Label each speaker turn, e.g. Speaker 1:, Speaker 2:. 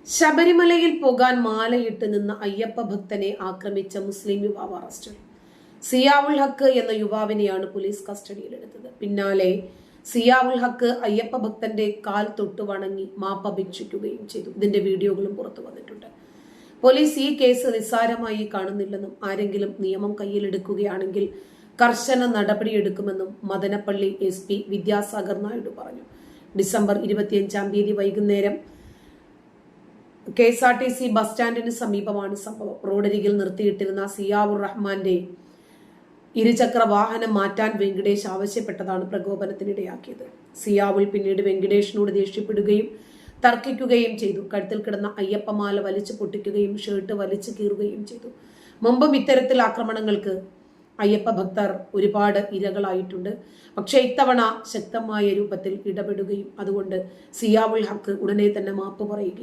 Speaker 1: ശബരിമലയിൽ പോകാൻ മാലയിട്ട് നിന്ന അയ്യപ്പ ഭക്തനെ ആക്രമിച്ച മുസ്ലിം യുവാവ് അറസ്റ്റിൽ. സിയാവുൽ ഹക്ക് എന്ന യുവാവിനെയാണ് പോലീസ് കസ്റ്റഡിയിലെടുത്തത്. പിന്നാലെ സിയാവുൽ ഹക്ക് അയ്യപ്പ ഭക്തന്റെ കാൽ തൊട്ട് വണങ്ങി മാപ്പപേക്ഷിക്കുകയും ചെയ്തു. ഇതിന്റെ വീഡിയോകളും പുറത്തു വന്നിട്ടുണ്ട്. പോലീസ് ഈ കേസ് നിസ്സാരമായി കാണുന്നില്ലെന്നും ആരെങ്കിലും നിയമം കയ്യിലെടുക്കുകയാണെങ്കിൽ കർശന നടപടിയെടുക്കുമെന്നും മദനപ്പള്ളി SP വിദ്യാസാഗർ നായിഡു പറഞ്ഞു. ഡിസംബർ 25 വൈകുന്നേരം KSRTC ബസ് സ്റ്റാൻഡിന് സമീപമാണ് സംഭവം. റോഡരികിൽ നിർത്തിയിട്ടിരുന്ന സിയാവുർ റഹ്മാന്റെ ഇരുചക്ര വാഹനം മാറ്റാൻ വെങ്കിടേഷ് ആവശ്യപ്പെട്ടതാണ് പ്രകോപനത്തിനിടയാക്കിയത്. സിയാവുൽ പിന്നീട് വെങ്കിടേഷിനോട് ദേഷ്യപ്പെടുകയും തർക്കിക്കുകയും ചെയ്തു. കഴുത്തിൽ കിടന്ന അയ്യപ്പമാല വലിച്ചു പൊട്ടിക്കുകയും ഷർട്ട് വലിച്ചു കീറുകയും ചെയ്തു. മുമ്പും ഇത്തരത്തിൽ ആക്രമണങ്ങൾക്ക് അയ്യപ്പ ഭക്തർ ഒരുപാട് ഇരകളായിട്ടുണ്ട്. പക്ഷെ ഇത്തവണ ശക്തമായ രൂപത്തിൽ ഇടപെടുകയും അതുകൊണ്ട് സിയാവുൽ ഹക്ക് ഉടനെ തന്നെ മാപ്പ് പറയുകയും